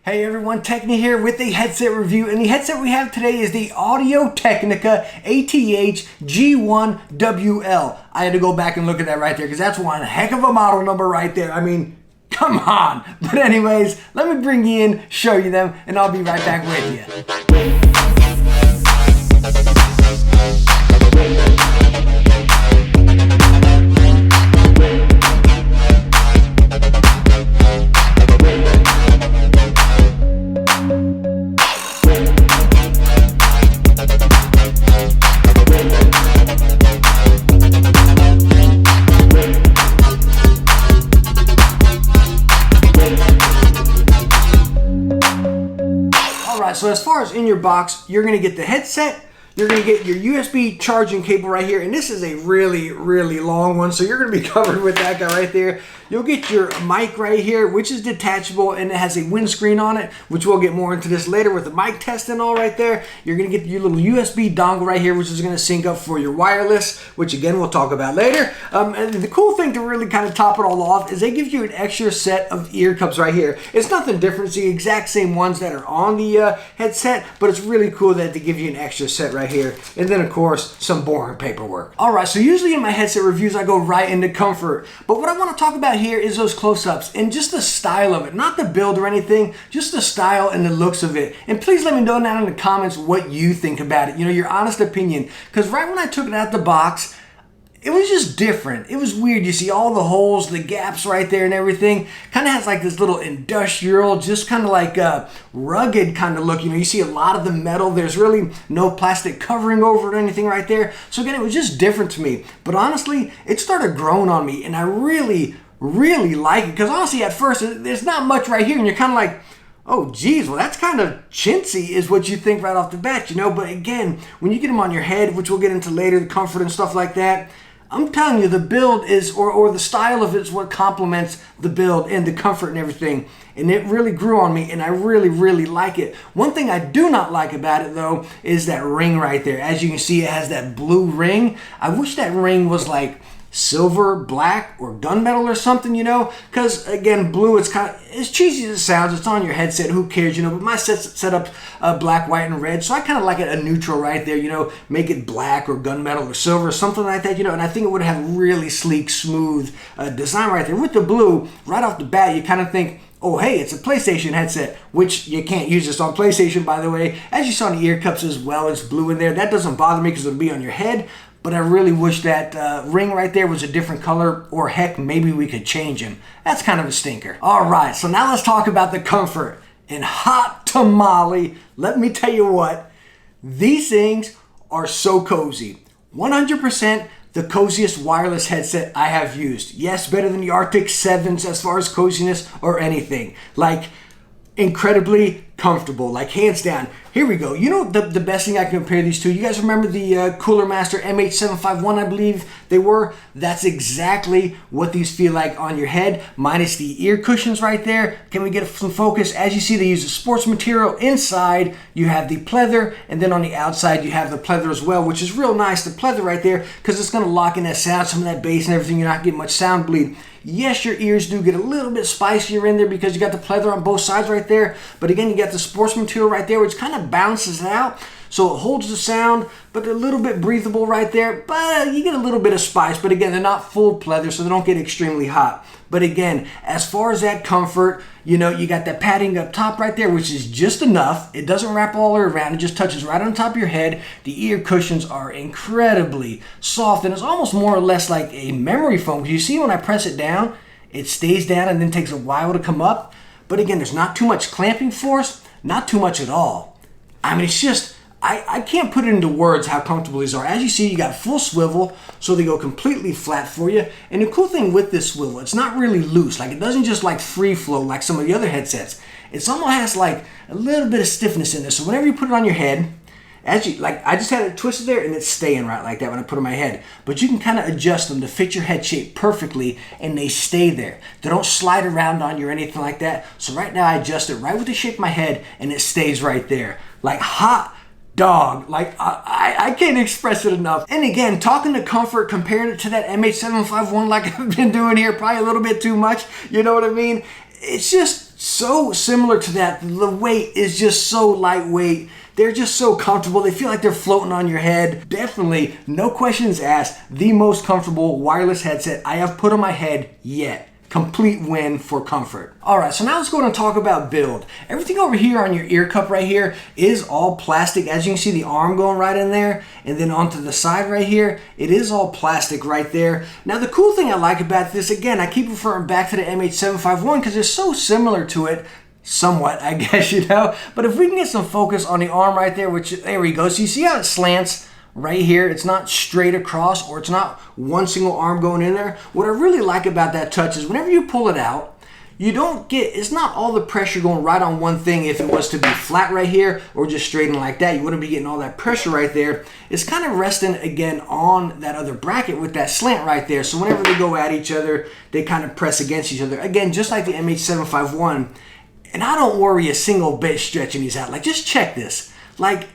Hey everyone, Techni here with a headset review, and the headset we have today is the Audio-Technica ATH G1WL. I had to go back and look at that right there because that's one heck of a model number right there. I mean, come on. But anyways, let me bring you in, show you them, and I'll be right back with you. So as far as in your box, you're going to get the headset, you're going to get your USB charging cable right here, and this is a really, really long one, so you're going to be covered with that guy right there. You'll get your mic right here, which is detachable, and it has a windscreen on it, which we'll get more into this later with the mic test and all right there. You're going to get your little USB dongle right here, which is going to sync up for your wireless, which again, we'll talk about later. And the cool thing to really kind of top it all off is they give you an extra set of ear cups right here. It's nothing different. It's the exact same ones that are on the headset, but it's really cool that they give you an extra set right here. And then, of course, some boring paperwork. All right, so usually in my headset reviews, I go right into comfort. But what I want to talk about here is those close-ups and just the style of it, not the build or anything, just the style and the looks of it. And please let me know down in the comments what you think about it, your honest opinion, because right when I took it out the box, it was just different. It was weird. You see all the holes, the gaps right there and everything. Kind of has like this little industrial, just kind of like a rugged kind of look. You see a lot of the metal. There's really no plastic covering over it or anything right there. So again, it was just different to me. But honestly, it started growing on me, and I really like it, because honestly at first there's not much right here and you're kind of like, oh geez, well that's kind of chintzy is what you think right off the bat, but again, when you get them on your head, which we'll get into later, the comfort and stuff like that, I'm telling you, the build is, or the style of it is what complements the build and the comfort and everything. And it really grew on me, and I really like it. One thing I do not like about it, though, is that ring right there. As you can see, it has that blue ring. I wish that ring was like silver, black, or gunmetal or something, because again, blue, it's kind of, as cheesy as it sounds, it's on your headset, who cares, but my set's set up black, white, and red, so I kind of like it a neutral right there, make it black or gunmetal or silver or something like that, and I think it would have really sleek, smooth design right there. With the blue, right off the bat, you kind of think, oh, hey, it's a PlayStation headset, which you can't use this on PlayStation, by the way. As you saw in the ear cups as well, it's blue in there. That doesn't bother me because it'll be on your head, but I really wish that ring right there was a different color, or heck, maybe we could change him. That's kind of a stinker. All right, so now let's talk about the comfort. And hot tamale, let me tell you what, these things are so cozy. 100% the coziest wireless headset I have used. Yes, better than the Arctic 7s as far as coziness or anything. Like, incredibly comfortable, like hands down. Here we go. The best thing I can compare these to, you guys remember the Cooler Master MH751, I believe they were? That's exactly what these feel like on your head, minus the ear cushions right there. Can we get some focus? As you see, they use the sports material. Inside, you have the pleather, and then on the outside, you have the pleather as well, which is real nice, the pleather right there, because it's going to lock in that sound, some of that bass and everything. You're not getting much sound bleed. Yes, your ears do get a little bit spicier in there because you got the pleather on both sides right there. But again, you got the sports material right there, which kind of balances it out. So it holds the sound, but a little bit breathable right there. But you get a little bit of spice. But again, they're not full pleather, so they don't get extremely hot. But again, as far as that comfort, you got that padding up top right there, which is just enough. It doesn't wrap all the way around. It just touches right on top of your head. The ear cushions are incredibly soft, and it's almost more or less like a memory foam. You see when I press it down, it stays down and then takes a while to come up. But again, there's not too much clamping force, not too much at all. I mean, it's just, I can't put it into words how comfortable these are. As you see, you got full swivel, so they go completely flat for you. And the cool thing with this swivel, it's not really loose. Like, it doesn't just like free flow like some of the other headsets. It almost has like a little bit of stiffness in there. So whenever you put it on your head, I just had it twisted there and it's staying right like that when I put it on my head. But you can kind of adjust them to fit your head shape perfectly, and they stay there. They don't slide around on you or anything like that. So right now I adjust it right with the shape of my head and it stays right there. Like hot dog. Like, I can't express it enough. And again, talking to comfort, comparing it to that MH751 like I've been doing here, probably a little bit too much, you know what I mean? It's just, so similar to that. The weight is just so lightweight. They're just so comfortable. They feel like they're floating on your head. Definitely, no questions asked, the most comfortable wireless headset I have put on my head yet. Complete win for comfort. All right, so now let's go and talk about build. Everything over here on your ear cup right here is all plastic. As you can see, the arm going right in there, and then onto the side right here, it is all plastic right there. Now, the cool thing I like about this, again, I keep referring back to the MH751 because it's so similar to it. Somewhat, I guess, you know. But if we can get some focus on the arm right there, which, there we go. So you see how it slants right here? It's not straight across, or it's not one single arm going in there. What I really like about that touch is whenever you pull it out, you don't get, it's not all the pressure going right on one thing. If it was to be flat right here or just straight in like that, you wouldn't be getting all that pressure right there. It's kind of resting again on that other bracket with that slant right there. So whenever they go at each other, they kind of press against each other. Again, just like the MH751. And I don't worry a single bit stretching these out. Like, just check this. Like,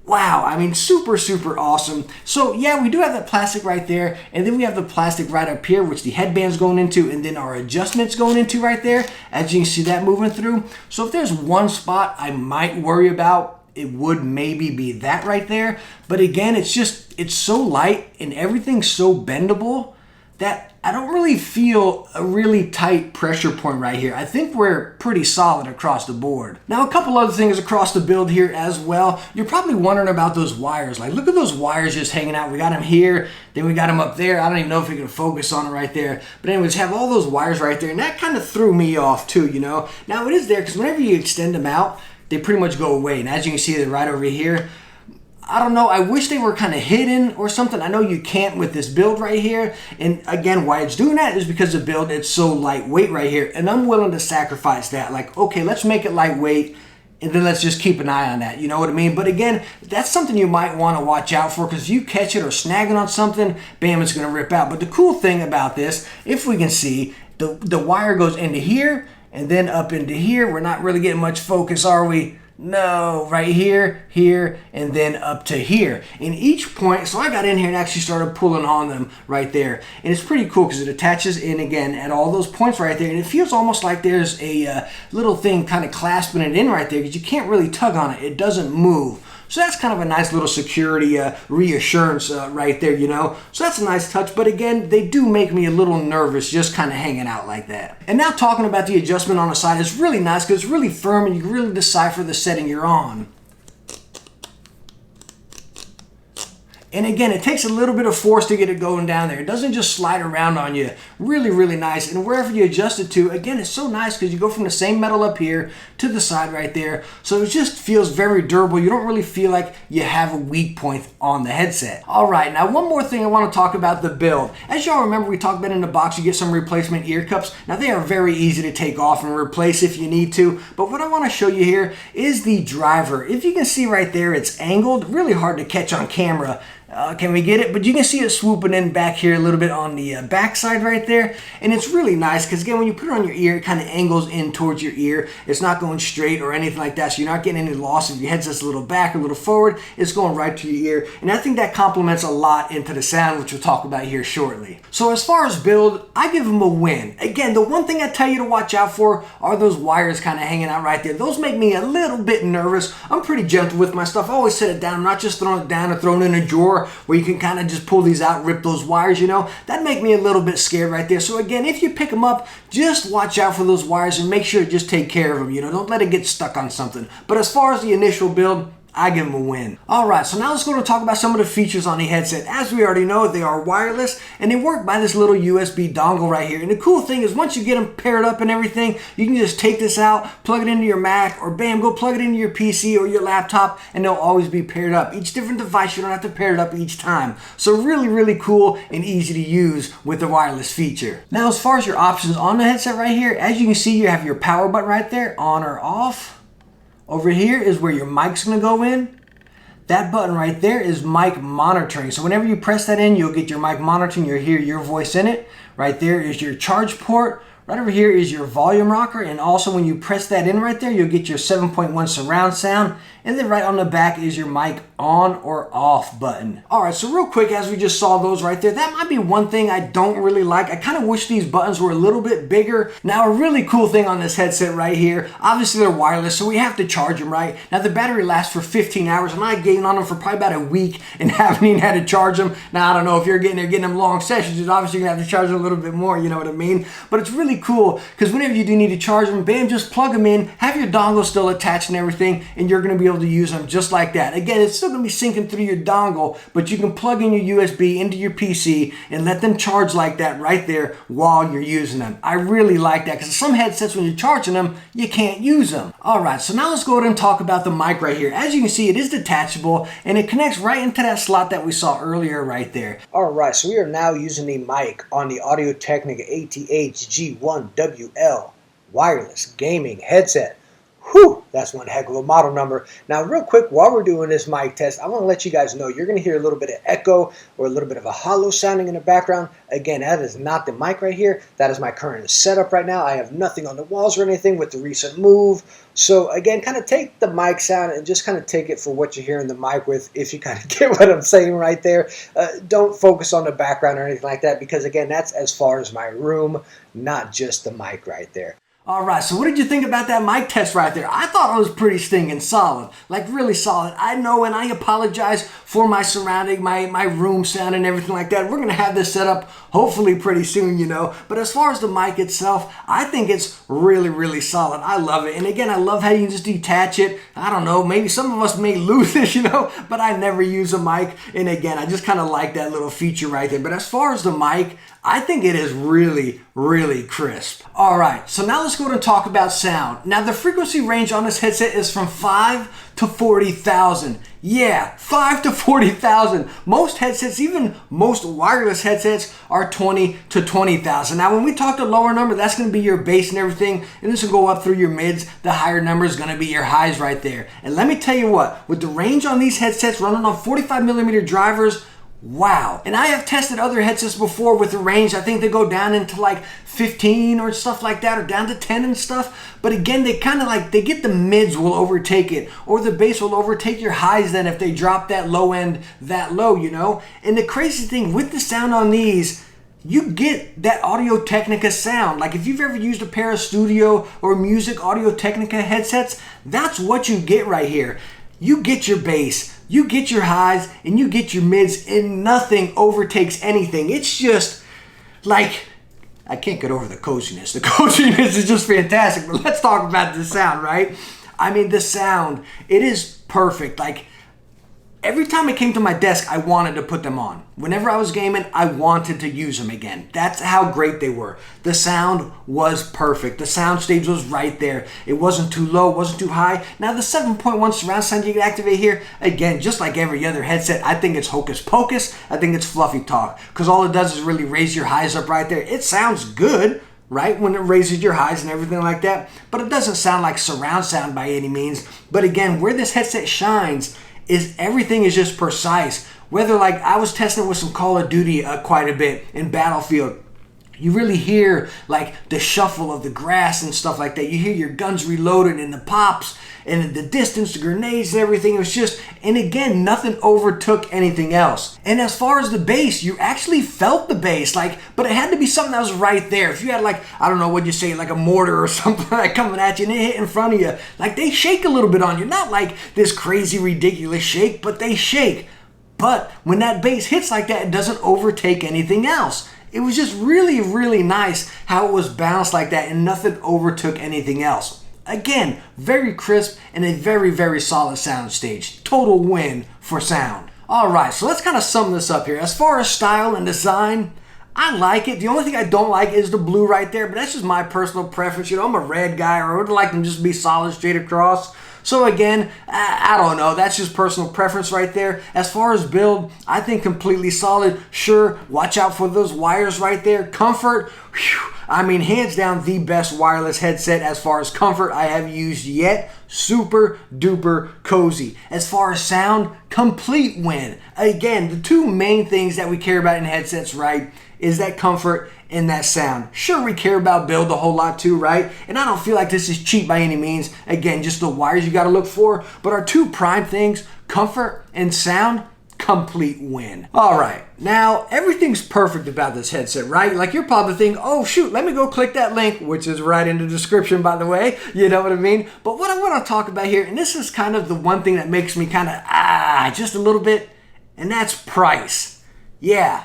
wow, I mean, super, super awesome. So yeah, we do have that plastic right there, and then we have the plastic right up here, which the headband's going into, and then our adjustment's going into right there, as you can see that moving through. So if there's one spot I might worry about, it would maybe be that right there. But again, it's so light and everything's so bendable that I don't really feel a really tight pressure point right here. I think we're pretty solid across the board. Now, a couple other things across the build here as well. You're probably wondering about those wires. Like, look at those wires just hanging out. We got them here, then we got them up there. I don't even know if we can focus on it right there. But anyways, have all those wires right there, and that kind of threw me off too, you know. Now, it is there because whenever you extend them out, they pretty much go away. And as you can see, they're right over here. I don't know, I wish they were kind of hidden or something. I know you can't with this build right here. And again, why it's doing that is because the build, it's so lightweight right here. And I'm willing to sacrifice that. Like, okay, let's make it lightweight, and then let's just keep an eye on that. You know what I mean? But again, that's something you might want to watch out for, because if you catch it or snag it on something, bam, it's going to rip out. But the cool thing about this, if we can see, the wire goes into here and then up into here. We're not really getting much focus, are we? No, right here, here, and then up to here. In each point, so I got in here and actually started pulling on them right there. And it's pretty cool because it attaches in again at all those points right there. And it feels almost like there's a little thing kind of clasping it in right there, because you can't really tug on it. It doesn't move. So that's kind of a nice little security reassurance right there, you know. So that's a nice touch. But again, they do make me a little nervous just kind of hanging out like that. And now talking about the adjustment on the side, it's really nice because it's really firm and you can really decipher the setting you're on. And again, it takes a little bit of force to get it going down there. It doesn't just slide around on you. Really, really nice. And wherever you adjust it to, again, it's so nice because you go from the same metal up here to the side right there. So it just feels very durable. You don't really feel like you have a weak point on the headset. All right, now one more thing I want to talk about the build. As y'all remember, we talked about in the box, you get some replacement ear cups. Now they are very easy to take off and replace if you need to. But what I want to show you here is the driver. If you can see right there, it's angled. Really hard to catch on camera. Can we get it? But you can see it swooping in back here a little bit on the back side right there. And it's really nice because, again, when you put it on your ear, it kind of angles in towards your ear. It's not going straight or anything like that, so you're not getting any loss if your headset's a little back or a little forward. It's going right to your ear. And I think that complements a lot into the sound, which we'll talk about here shortly. So as far as build, I give them a win. Again, the one thing I tell you to watch out for are those wires kind of hanging out right there. Those make me a little bit nervous. I'm pretty gentle with my stuff. I always set it down. I'm not just throwing it down or throwing it in a drawer where you can kind of just pull these out, rip those wires, you know. That make me a little bit scared right there. So again, if you pick them up, just watch out for those wires and make sure to just take care of them, you know. Don't let it get stuck on something. But as far as the initial build, I give them a win. All right, so now let's go to talk about some of the features on the headset. As we already know, they are wireless and they work by this little USB dongle right here. And the cool thing is once you get them paired up and everything, you can just take this out, plug it into your Mac, or bam, go plug it into your PC or your laptop, and they'll always be paired up. Each different device, you don't have to pair it up each time. So really, really cool and easy to use with the wireless feature. Now, as far as your options on the headset right here, as you can see, you have your power button right there, on or off. Over here is where your mic's going to go in. That button right there is mic monitoring. So whenever you press that in, you'll get your mic monitoring. You'll hear your voice in it. Right there is your charge port. Right over here is your volume rocker, and also when you press that in right there, you'll get your 7.1 surround sound. And then right on the back is your mic on or off button. All right, so real quick, as we just saw those right there, that might be one thing I don't really like. I kind of wish these buttons were a little bit bigger. Now, a really cool thing on this headset right here, obviously they're wireless, so we have to charge them, right? Now, the battery lasts for 15 hours, and I gained on them for probably about a week and haven't even had to charge them. Now, I don't know if you're getting them long sessions, you're obviously gonna have to charge them a little bit more, you know what I mean? But it's really cool, because whenever you do need to charge them, bam, just plug them in, have your dongle still attached and everything, and you're gonna be able to use them just like that. Again, it's still gonna be syncing through your dongle, but you can plug in your USB into your PC and let them charge like that right there while you're using them. I really like that, because some headsets, when you're charging them, you can't use them. All right, so now let's go ahead and talk about the mic right here. As you can see, it is detachable, and it connects right into that slot that we saw earlier right there. All right, so we are now using the mic on the Audio-Technica ATH-G1WL wireless gaming headset. Whew, that's one heck of a model number. Now, real quick, while we're doing this mic test, I want to let you guys know you're going to hear a little bit of echo or a little bit of a hollow sounding in the background. Again, that is not the mic right here. That is my current setup right now. I have nothing on the walls or anything with the recent move. So, again, kind of take the mic sound and just kind of take it for what you're hearing the mic with, if you kind of get what I'm saying right there. Don't focus on the background or anything like that, because, again, that's as far as my room, not just the mic right there. All right, so what did you think about that mic test right there? I thought it was pretty stinking solid, like really solid. I know, and I apologize for my surrounding, my room sound and everything like that. We're going to have this set up hopefully pretty soon, you know. But as far as the mic itself, I think it's really, really solid. I love it. And again, I love how you can just detach it. I don't know, maybe some of us may lose this, you know, but I never use a mic. And again, I just kind of like that little feature right there. But as far as the mic, I think it is really, really crisp. All right, so now let's go and talk about sound. Now, the frequency range on this headset is from 5 to 40,000. Yeah, 5 to 40,000. Most headsets, even most wireless headsets, are 20 to 20,000. Now, when we talk the lower number, that's going to be your bass and everything, and this will go up through your mids. The higher number is going to be your highs right there. And let me tell you what, with the range on these headsets running on 45mm drivers, wow. And I have tested other headsets before with the range. I think they go down into like 15 or stuff like that, or down to 10 and stuff. But again, they kind of like, they get the mids will overtake it, or the bass will overtake your highs then if they drop that low end that low, you know? And the crazy thing with the sound on these, you get that Audio-Technica sound. Like if you've ever used a pair of studio or music Audio-Technica headsets, that's what you get right here. You get your bass, you get your highs, and you get your mids, and nothing overtakes anything. It's just like, I can't get over the coziness. The coziness is just fantastic. But let's talk about the sound, right? I mean, the sound, it is perfect. Like, every time it came to my desk, I wanted to put them on. Whenever I was gaming, I wanted to use them again. That's how great they were. The sound was perfect. The sound stage was right there. It wasn't too low, wasn't too high. Now the 7.1 surround sound you can activate here, again, just like every other headset, I think it's hocus pocus. I think it's fluffy talk, because all it does is really raise your highs up right there. It sounds good, right, when it raises your highs and everything like that, but it doesn't sound like surround sound by any means. But again, where this headset shines is everything is just precise. Whether, like, I was testing with some Call of Duty quite a bit in Battlefield, you really hear like the shuffle of the grass and stuff like that. You hear your guns reloaded and the pops and the distance, the grenades and everything. It was just, and again, nothing overtook anything else. And as far as the bass, you actually felt the bass, like, but it had to be something that was right there. If you had like, I don't know what you say, like a mortar or something like coming at you and it hit in front of you, like they shake a little bit on you. Not like this crazy, ridiculous shake, but they shake. But when that bass hits like that, it doesn't overtake anything else. It was just really, really nice how it was balanced like that and nothing overtook anything else. Again, very crisp and a very, very solid sound stage. Total win for sound. All right, so let's kind of sum this up here. As far as style and design, I like it. The only thing I don't like is the blue right there, but that's just my personal preference. You know, I'm a red guy, or I would like them just to be solid straight across. So again, I don't know. That's just personal preference right there. As far as build, I think completely solid. Sure, watch out for those wires right there. Comfort, whew, I mean, hands down the best wireless headset as far as comfort I have used yet. Super duper cozy. As far as sound, complete win. Again, the two main things that we care about in headsets, right, is that comfort and that sound. Sure, we care about build a whole lot too, right? And I don't feel like this is cheap by any means. Again, just the wires you got to look for. But our two prime things, comfort and sound, complete win. All right, now everything's perfect about this headset, right? Like you're probably thinking, oh shoot, let me go click that link, which is right in the description, by the way. You know what I mean? But what I want to talk about here, and this is kind of the one thing that makes me kind of just a little bit, and that's price. Yeah,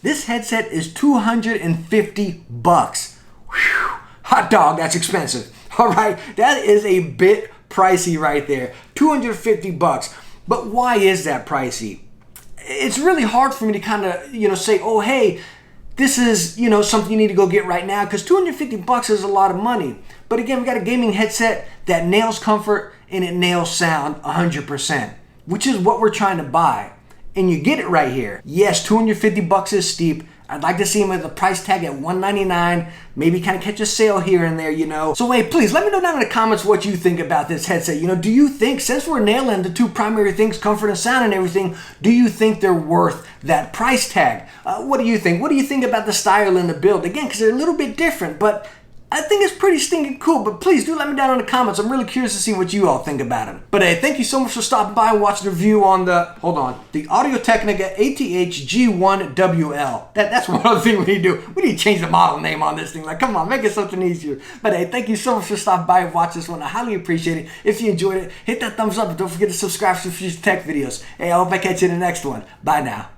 this headset is $250. Whew. Hot dog, that's expensive. All right, that is a bit pricey right there. $250. But why is that pricey? It's really hard for me to kind of, say, oh, hey, this is, something you need to go get right now, because $250 is a lot of money. But again, we got a gaming headset that nails comfort and it nails sound 100%, which is what we're trying to buy. And you get it right here. Yes, $250 is steep. I'd like to see him with a price tag at $199, maybe kind of catch a sale here and there, So hey, please let me know down in the comments what you think about this headset. Do you think, since we're nailing the two primary things, comfort and sound and everything, do you think they're worth that price tag? What do you think? What do you think about the style and the build? Again, because they're a little bit different, but I think it's pretty stinking cool. But please do let me down in the comments. I'm really curious to see what you all think about them. But hey, thank you so much for stopping by and watching the review on the Audio-Technica ATH-G1WL. That's one other thing we need to do. We need to change the model name on this thing. Like, come on, make it something easier. But hey, thank you so much for stopping by and watching this one. I highly appreciate it. If you enjoyed it, hit that thumbs up and don't forget to subscribe for future tech videos. Hey, I hope I catch you in the next one. Bye now.